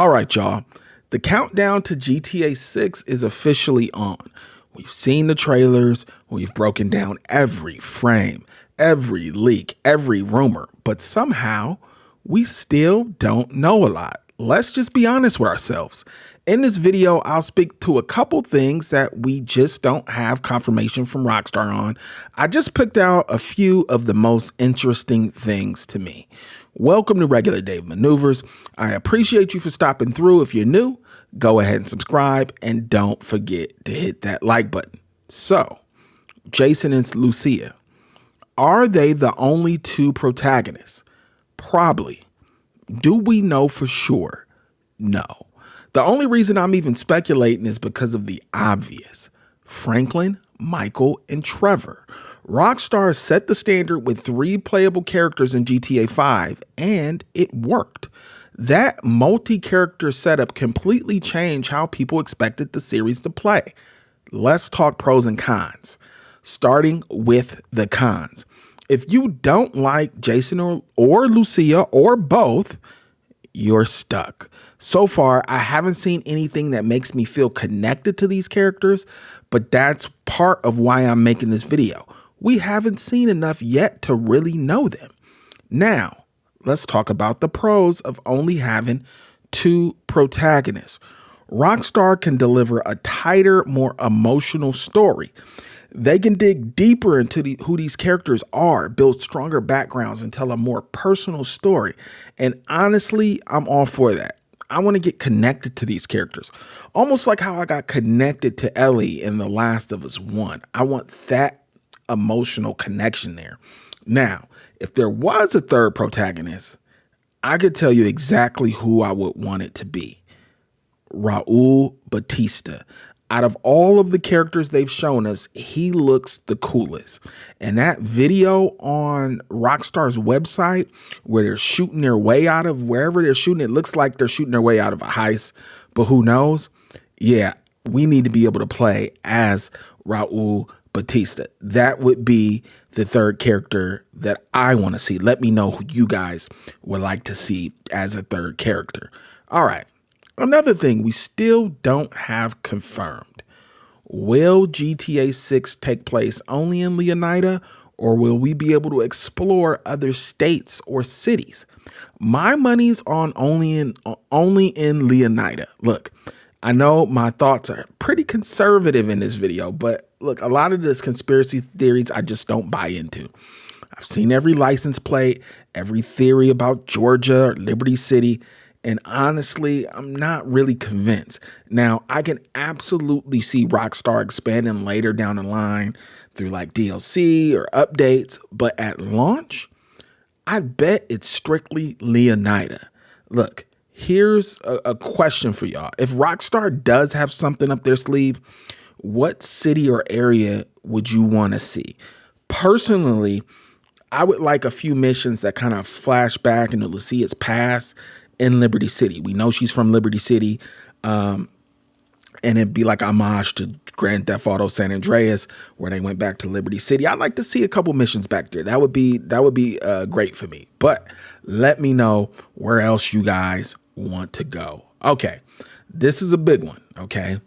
All right, y'all. The countdown to GTA 6 is officially on. We've seen the trailers, we've broken down every frame, every leak, every rumor, but somehow we still don't know a lot. Let's just be honest with ourselves. In this video, I'll speak to a couple things that we just don't have confirmation from Rockstar on. I just picked out a few of the most interesting things to me. Welcome to Regular Dave Maneuvers. I appreciate you for stopping through. If you're new, go ahead and subscribe and don't forget to hit that like button. So, Jason and Lucia, are they the only two protagonists? Probably. Do we know for sure? No. The only reason I'm even speculating is because of the obvious. Franklin, Michael, and Trevor. Rockstar set the standard with 3 playable characters in GTA 5, and it worked. That multi-character setup completely changed how people expected the series to play. Let's talk pros and cons, starting with the cons. If you don't like Jason or Lucia or both, you're stuck. So far, I haven't seen anything that makes me feel connected to these characters, but that's part of why I'm making this video. We haven't seen enough yet to really know them. Now, let's talk about the pros of only having 2 protagonists. Rockstar can deliver a tighter, more emotional story. They can dig deeper into who these characters are, build stronger backgrounds, and tell a more personal story. And honestly, I'm all for that. I want to get connected to these characters, almost like how I got connected to Ellie in The Last of Us 1. I want that emotional connection there. Now, if there was a third protagonist, I could tell you exactly who I would want it to be. Raul Batista. Out of all of the characters they've shown us, he looks the coolest. And that video on Rockstar's website where they're shooting their way out of wherever they're shooting, it looks like they're shooting their way out of a heist, but who knows? Yeah, we need to be able to play as Raul Batista. That would be the third character that I want to see. Let me know who you guys would like to see as a third character. All right. Another thing we still don't have confirmed. Will GTA 6 take place only in Leonida, or will we be able to explore other states or cities? My money's on only in Leonida. Look, I know my thoughts are pretty conservative in this video, but look, a lot of this conspiracy theories I just don't buy into. I've seen every license plate, every theory about Georgia or Liberty City, and honestly, I'm not really convinced. Now, I can absolutely see Rockstar expanding later down the line through like DLC or updates, but at launch, I bet it's strictly Leonida. Look, here's a question for y'all. If Rockstar does have something up their sleeve, what city or area would you want to see? Personally, I would like a few missions that kind of flash back into Lucia's past in Liberty City. We know she's from Liberty City, and it'd be like homage to Grand Theft Auto San Andreas, where they went back to Liberty City. I'd like to see a couple missions back there. That would be great for me. But let me know where else you guys want to go. Okay, this is a big one. Okay,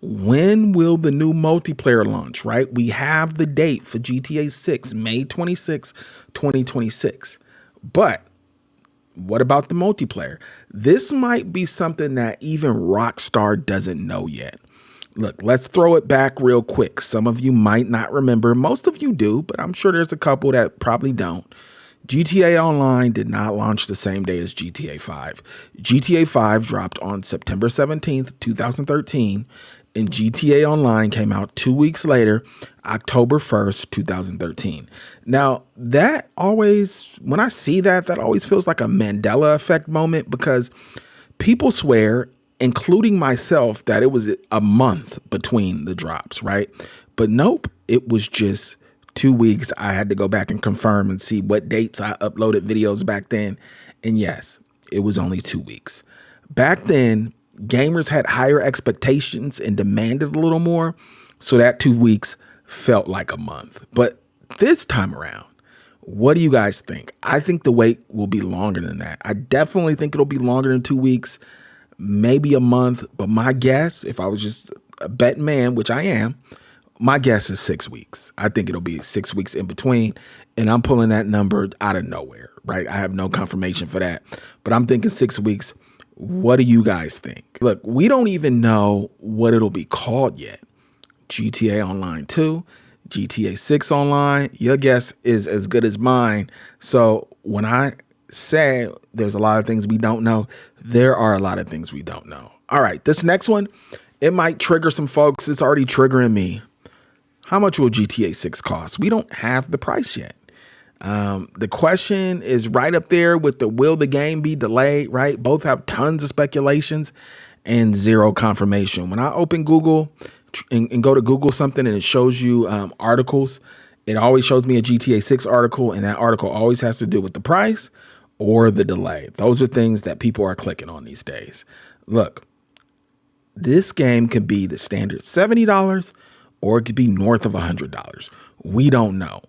when will the new multiplayer launch? Right, we have the date for GTA 6, May 26, 2026, but what about the multiplayer? This might be something that even Rockstar doesn't know yet. Look, let's throw it back real quick. Some of you might not remember. Most of you do, but I'm sure there's a couple that probably don't. GTA Online did not launch the same day as GTA 5. GTA 5 dropped on September 17th, 2013, and GTA Online came out 2 weeks later, October 1st, 2013. Now, that always, when I see that, that always feels like a Mandela effect moment, because people swear, including myself, that it was a month between the drops, right? But nope, it was just 2 weeks. I had to go back and confirm and see what dates I uploaded videos back then. And yes, it was only 2 weeks. Back then, gamers had higher expectations and demanded a little more, so that 2 weeks felt like a month. But this time around, what do you guys think? I think the wait will be longer than that. I definitely think it'll be longer than 2 weeks. maybe a month. But my guess, if I was just a betting man, which I am, my guess is 6 weeks. I think it'll be 6 weeks in between. And I'm pulling that number out of nowhere, right? I have no confirmation for that. But I'm thinking 6 weeks. What do you guys think? Look, we don't even know what it'll be called yet. GTA Online 2, GTA 6 Online. Your guess is as good as mine. So when I say there's a lot of things we don't know, there are a lot of things we don't know. All right, this next one, it might trigger some folks. It's already triggering me. How much will GTA 6 cost? We don't have the price yet. The question is right up there with the will the game be delayed, right? Both have tons of speculations and zero confirmation. When I open Google and go to Google something and it shows you articles, it always shows me a GTA 6 article, and that article always has to do with the price or the delay. Those are things that people are clicking on these days. Look, this game could be the standard $70 or it could be north of $100. We don't know.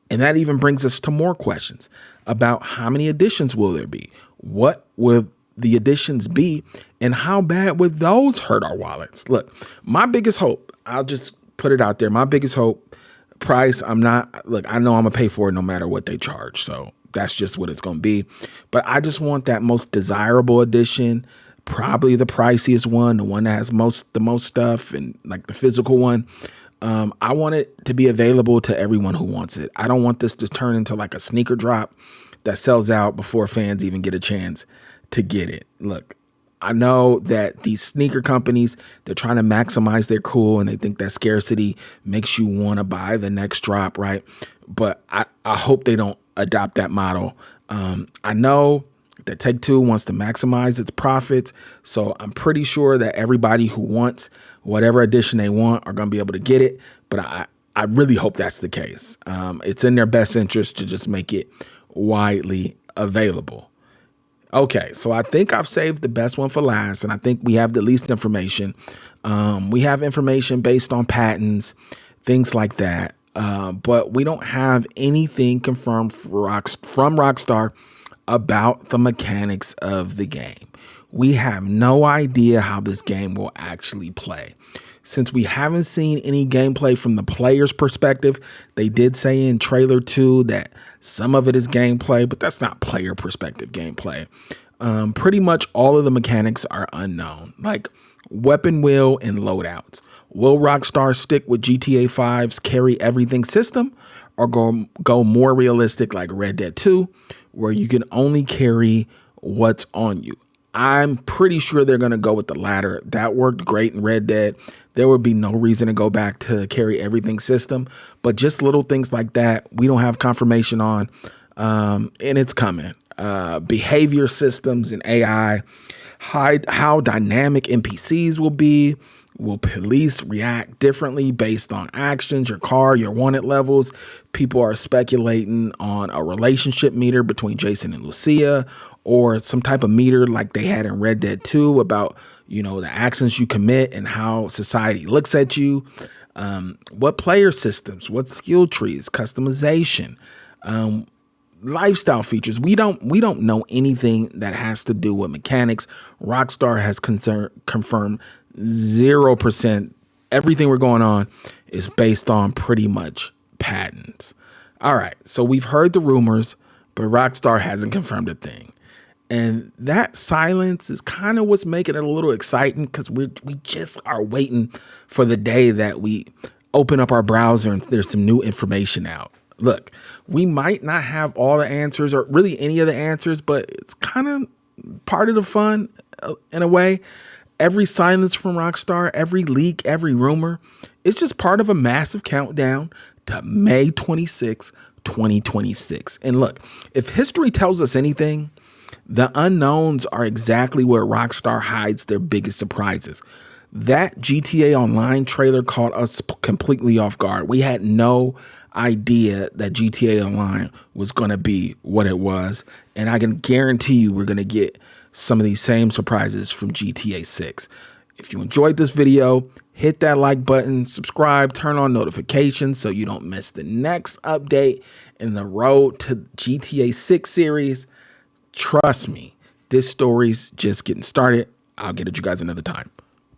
And that even brings us to more questions about how many editions will there be? What will the editions be? And how bad would those hurt our wallets? Look, my biggest hope, I'll just put it out there. My biggest hope, price, I know I'm going to pay for it no matter what they charge. So that's just what it's going to be. But I just want that most desirable edition, probably the priciest one, the one that has the most stuff and like the physical one. I want it to be available to everyone who wants it. I don't want this to turn into like a sneaker drop that sells out before fans even get a chance to get it. Look, I know that these sneaker companies, they're trying to maximize their cool and they think that scarcity makes you want to buy the next drop, right? But I hope they don't adopt that model. I know that Take-Two wants to maximize its profits, so I'm pretty sure that everybody who wants whatever edition they want are going to be able to get it, but I really hope that's the case. It's in their best interest to just make it widely available. Okay, so I think I've saved the best one for last, and I think we have the least information. We have information based on patents, things like that, but we don't have anything confirmed from Rockstar about the mechanics of the game. We have no idea how this game will actually play. Since we haven't seen any gameplay from the player's perspective, they did say in trailer 2 that some of it is gameplay, but that's not player perspective gameplay. Pretty much all of the mechanics are unknown, like weapon wheel and loadouts. Will Rockstar stick with GTA 5's carry everything system or go more realistic like Red Dead 2, where you can only carry what's on you? I'm pretty sure they're going to go with the latter. That worked great in Red Dead. There would be no reason to go back to the carry everything system, but just little things like that we don't have confirmation on, and it's coming. Behavior systems and AI, how dynamic NPCs will be. Will police react differently based on actions, your car, your wanted levels? People are speculating on a relationship meter between Jason and Lucia, or some type of meter like they had in Red Dead 2 about, the actions you commit and how society looks at you. What player systems, what skill trees, customization, lifestyle features. We don't know anything that has to do with mechanics. Rockstar has confirmed 0%. Everything we're going on is based on pretty much patents. All right, so we've heard the rumors, but Rockstar hasn't confirmed a thing. And that silence is kind of what's making it a little exciting, because we just are waiting for the day that we open up our browser and there's some new information out. Look, we might not have all the answers or really any of the answers, but it's kind of part of the fun in a way. Every silence from Rockstar, every leak, every rumor, it's just part of a massive countdown to May 26, 2026. And look, if history tells us anything, the unknowns are exactly where Rockstar hides their biggest surprises. That GTA Online trailer caught us completely off guard. We had no idea that GTA Online was going to be what it was. And I can guarantee you we're going to get some of these same surprises from GTA 6. If you enjoyed this video, hit that like button, subscribe, turn on notifications so you don't miss the next update in the road to GTA 6 series. Trust me, this story's just getting started. I'll get at you guys another time.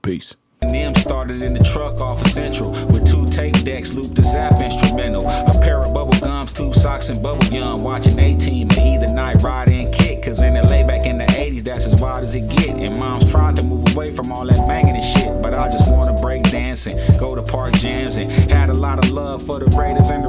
Peace. Them started in the truck off of Central with 2 tape decks looped to Zap instrumental, a pair of bubble gums, 2 socks and bubble gum, watching A-Team and either night ride and kick, cause in LA back in the 80s that's as wild as it get, and moms tried to move away from all that banging and shit, but I just wanna break dance and go to park jams, and had a lot of love for the Raiders and the